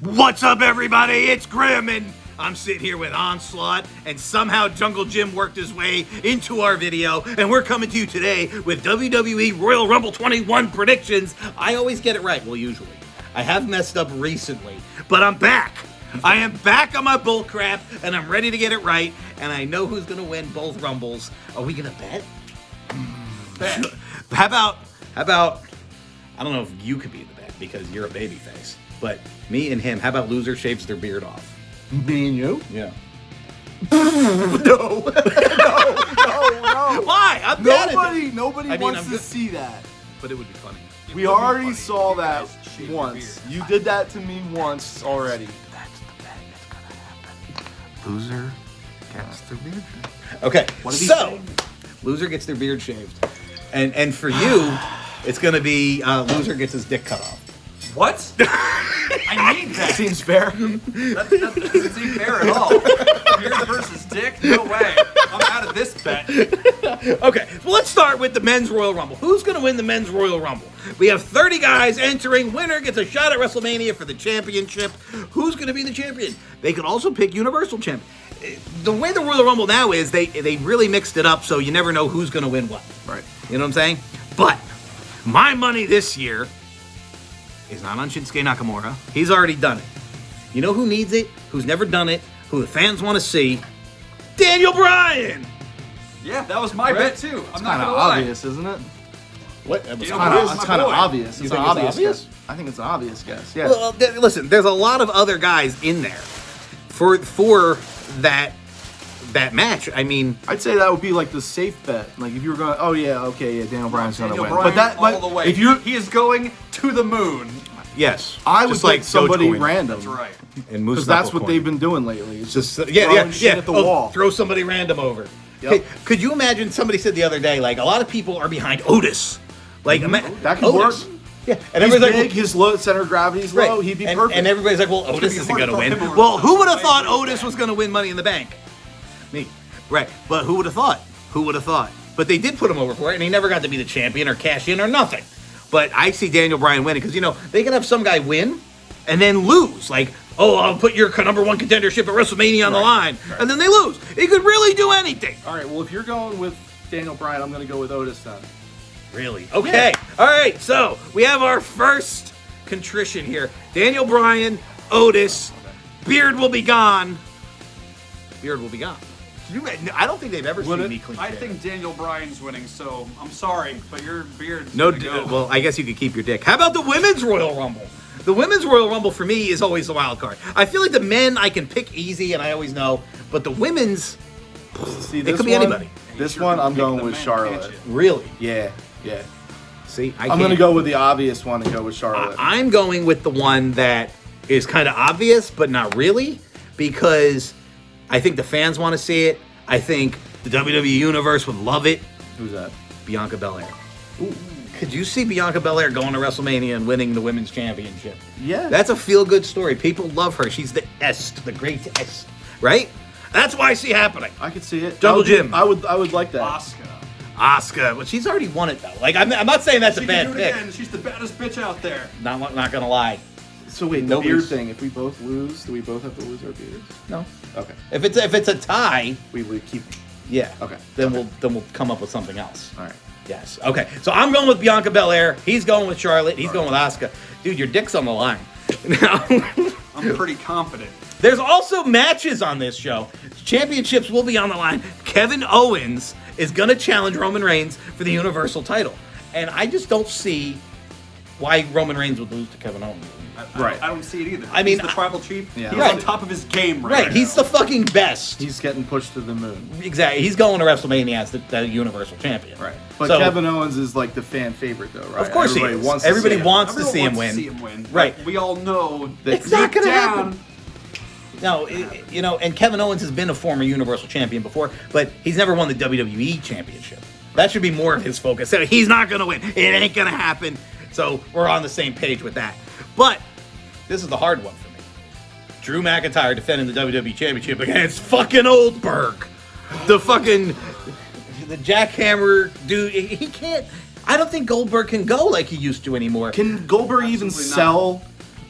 What's up, everybody? It's Grim, and I'm sitting here with Onslaught, and somehow Jungle Jim worked his way into our video, and we're coming to you today with WWE Royal Rumble 21 predictions. I always get it right, well, usually. I have messed up recently, but I'm back. I am back on my bull crap, and I'm ready to get it right, and I know who's going to win both Rumbles. Are we going to bet? Bet. How about, I don't know if you could be the bet, because you're a babyface. But me and him, how about loser shaves their beard off? Me and you? Yeah. No. Why? I'm bad at it. Nobody wants to see that. But it would be funny. We already saw that once. You did that to me once already. That's the bet that's gonna happen. Loser gets their beard shaved. Okay, What did he so say? loser gets their beard shaved, and for you, it's gonna be loser gets his dick cut off. What? I need that. Seems fair. That doesn't seem fair at all. Beard versus dick? No way. I'm out of this bet. Okay, well, let's start with the men's Royal Rumble. Who's going to win the men's Royal Rumble? We have 30 guys entering. Winner gets a shot at WrestleMania for the championship. Who's going to be the champion? They could also pick Universal Champion. The way the Royal Rumble now is, they really mixed it up, so you never know who's going to win what. Right. You know what I'm saying? But my money this year is not on Shinsuke Nakamura. He's already done it. You know who needs it? Who's never done it? Who the fans want to see? Daniel Bryan! Yeah, that was my bet too. I'm not Kind of gonna lie. obvious, isn't it? What? It's kind of obvious. You It's think an it's obvious obvious? guess. I think it's an obvious guess. Yeah. Well, listen, there's a lot of other guys in there for that match. I mean, I'd say that would be like the safe bet. Like if you were going, oh yeah, okay, yeah, Daniel Bryan's gonna Daniel win. Bryan But that, all the way. if you, He is going to the moon. yes, I would just like somebody Dogecoin random. That's right. and Moose Because that's what Knucklecoin. they've been doing lately. It's just Just throwing shit at the wall. Throw somebody random over. Yep. Hey, could you imagine? Somebody said the other day, like a lot of people are behind Otis. Like that could Otis. work. Yeah, and He's everybody's big. like, His low center of gravity's right. low. He'd be and, perfect. and everybody's like, well, Otis be isn't hard going to for win. him over Well, the who would have top. thought I agree with Otis that. was going to win Money in the Bank? Me. Right. But who would have thought? Who would have thought? But they did put him over for it, and he never got to be the champion or cash in or nothing. But I see Daniel Bryan winning because, you know, they can have some guy win and then lose. Like, oh, I'll put your number one contendership at WrestleMania on the line. Right. And then they lose. He could really do anything. All right. Well, if you're going with Daniel Bryan, I'm going to go with Otis then. Really? Okay. All right. So we have our first contrition here. Daniel Bryan, Otis, beard will be gone. Beard will be gone. I don't think they've ever seen me clean I shave. think Daniel Bryan's winning, so I'm sorry, but your beard's No, gonna go. well, I guess you could keep your dick. How about the women's Royal Rumble? The women's Royal Rumble for me is always the wild card. I feel like the men I can pick easy, and I always know, but the women's, See, it this could be one, anybody. This Sure one, can I'm pick going the with men, Charlotte. can't you? Really? Yeah. See, I'm going to go with the obvious one and go with Charlotte. I'm going with the one that is kind of obvious, but not really, because I think the fans want to see it. I think the WWE Universe would love it. Who's that? Bianca Belair. Could you see Bianca Belair going to WrestleMania and winning the Women's Championship? Yeah. That's a feel-good story. People love her. She's the Est, the great Est, right? That's why I see happening. I could see it. Jungle Jim. I would like that. Asuka. Asuka, well, she's already won it, though. Like, I'm not saying that's She a can bad do it pick. again. She's the baddest bitch out there. Not gonna lie. So wait, the Nobody's- beard thing. If we both lose, do we both have to lose our beards? No. Okay. If it's a tie, We would keep. yeah. Okay. Then we'll come up with something else. All right. Yes. Okay. So I'm going with Bianca Belair. He's going with Charlotte. He's going with Asuka. Dude, your dick's on the line. Now, I'm pretty confident. there's also matches on this show. Championships will be on the line. Kevin Owens is going to challenge Roman Reigns for the Universal title. And I just don't see why Roman Reigns would lose to Kevin Owens. Right. I don't see it either. I mean, he's the tribal chief. Yeah. He's Right. on top of his game Right. He's the fucking best. He's getting pushed to the moon. Exactly. He's going to WrestleMania as the Universal Champion. Right. But So- Kevin Owens is like the fan favorite, though, right? Of course he Everybody is. wants to Everybody see him. wants to see him Everyone wants win. to see him win. Right. But we all know that It's not deep gonna down, happen. No, you know, and Kevin Owens has been a former Universal Champion before, but he's never won the WWE Championship. That should be more of his focus. So he's not going to win. It ain't going to happen. So we're on the same page with that. But this is the hard one for me. Drew McIntyre defending the WWE Championship against fucking Oldberg. The jackhammer dude. He can't. I don't think Goldberg can go like he used to anymore. Can Goldberg even Absolutely not. sell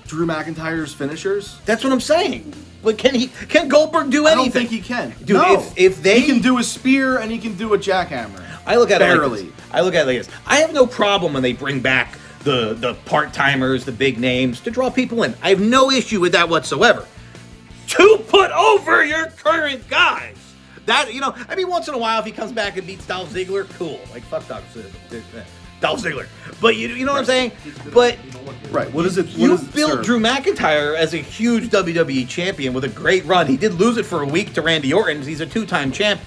Drew McIntyre's finishers? That's what I'm saying. But can Goldberg do anything? I don't think he can. Dude, no. if they... He can do a spear and he can do a jackhammer. I look at barely. it like this. I look at it like this. I have no problem when they bring back the part-timers, the big names, to draw people in. I have no issue with that whatsoever. To put over your current guys. That, you know, I mean, once in a while, if he comes back and beats Dolph Ziggler, cool. Like, fuck Dolph Ziggler. But you know what I'm saying? But right, what is it? You built Drew McIntyre as a huge WWE champion with a great run. He did lose it for a week to Randy Orton. He's a 2-time champ.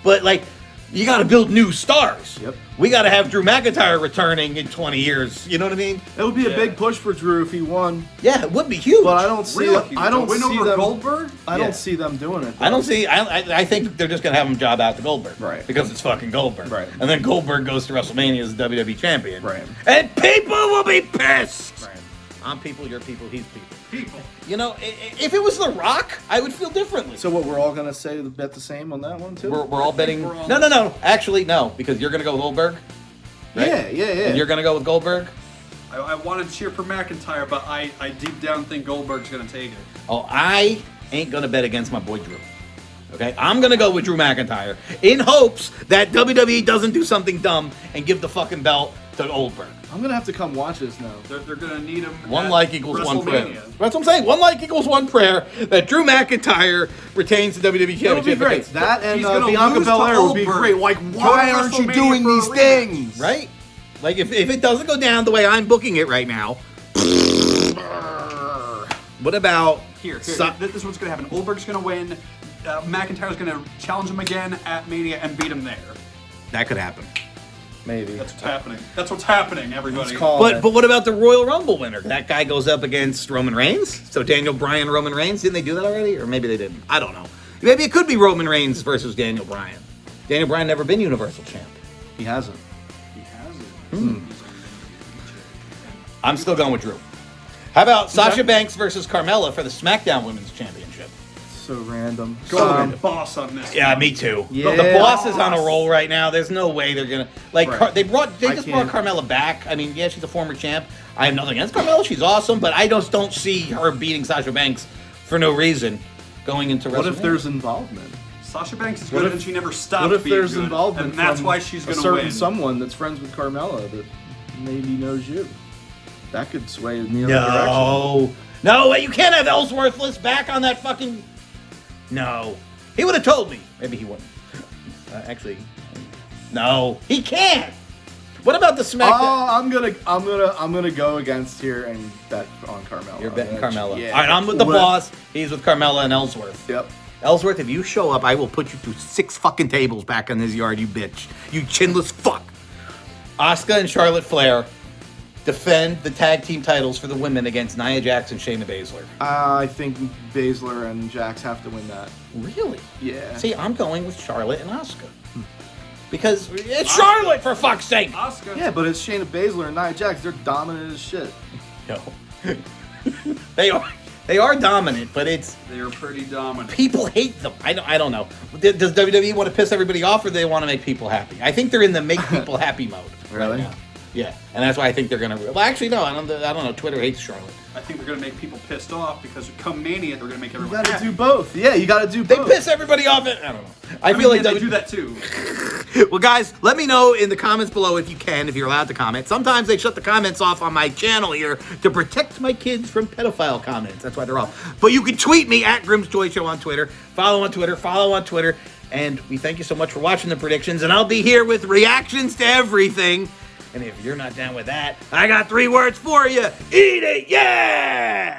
But, like, you got to build new stars. Yep. We got to have Drew McIntyre returning in 20 years. You know what I mean? It would be a big push for Drew if he won. Yeah, it would be huge. But I don't see. I don't win see over them. Goldberg. I don't see them doing it. Though. I don't see. I think they're just gonna have him job out to Goldberg, right? Because it's fucking Goldberg, right? And then Goldberg goes to WrestleMania as the WWE champion, right? And people will be pissed. Right. I'm people, you're people, he's people. People. You know, if it was The Rock, I would feel differently. So what? We're all gonna say bet the same on that one too. We're all betting. No. Actually, no, because you're gonna go with Goldberg. Right? Yeah. And you're gonna go with Goldberg. I want to cheer for McIntyre, but I deep down think Goldberg's gonna take it. Oh, I ain't gonna bet against my boy Drew. Okay, I'm gonna go with Drew McIntyre in hopes that WWE doesn't do something dumb and give the fucking belt to Goldberg. I'm gonna have to come watch this now. They're gonna need him. One like equals one prayer. That's what I'm saying. One like equals one prayer that Drew McIntyre retains the WWE Championship. That would be great. That and He's gonna Bianca lose to Belair would be Goldberg. great. Like, why aren't you WrestleMania doing for a these rematch. things? Right? Like, if it doesn't go down the way I'm booking it right now, what about... Here, this is what's gonna happen. Goldberg's gonna win. McIntyre's gonna challenge him again at Mania and beat him there. That could happen. Maybe. That's what's happening. That's what's happening, everybody. But what about the Royal Rumble winner? That guy goes up against Roman Reigns? So Daniel Bryan, Roman Reigns? Didn't they do that already? Or maybe they didn't. I don't know. Maybe it could be Roman Reigns versus Daniel Bryan. Daniel Bryan never been Universal Champ. He hasn't. He hasn't. I'm still going with Drew. How about Sasha Banks versus Carmella for the SmackDown Women's Championship? So random. Go with the boss on this. Yeah, one. me too. Yeah. The boss is on a roll right now. There's no way they're gonna Right. they just brought Carmella back. I mean, yeah, she's a former champ. I have nothing against Carmella. She's awesome, but I just don't see her beating Sasha Banks for no reason going into WrestleMania. What if there's involvement? Sasha Banks is good and she never stopped What if being there's good, involvement and that's from why she's a gonna certain win. someone that's friends with Carmella that maybe knows you? That could sway in the other direction. No, you can't have Ellsworthless back on that fucking... No. He would have told me. Maybe he wouldn't. Actually, no. He can't! What about the SmackDown? Oh, I'm gonna go against here and bet on Carmella. You're betting Carmella. Yeah. All right, I'm with the boss. He's with Carmella and Ellsworth. Yep. Ellsworth, if you show up, I will put you through 6 fucking tables back in his yard, you bitch. You chinless fuck. Asuka and Charlotte Flair defend the tag team titles for the women against Nia Jax and Shayna Baszler. I think Baszler and Jax have to win that. Really? Yeah. See, I'm going with Charlotte and Asuka. Because it's Charlotte, for fuck's sake! Asuka. Yeah, but it's Shayna Baszler and Nia Jax. They're dominant as shit. No. They are dominant, but it's... They are pretty dominant. People hate them. I don't know. Does WWE want to piss everybody off, or do they want to make people happy? I think they're in the make people happy mode. Really? Right now. Yeah, and that's why I think they're gonna. Well, actually, no. I don't know. Twitter hates Charlotte. I think they're gonna make people pissed off because come Mania, they're gonna make You everyone gotta happy. do both. Yeah, you gotta do They both. piss everybody off. I don't know. I feel like they do that too. Well, guys, let me know in the comments below if you can, if you're allowed to comment. Sometimes they shut the comments off on my channel here to protect my kids from pedophile comments. That's why they're off. But you can tweet me at Grimm's Toy Show on Twitter. Follow on Twitter. And we thank you so much for watching the predictions. And I'll be here with reactions to everything. And if you're not down with that, I got 3 words for you. Eat it, yeah!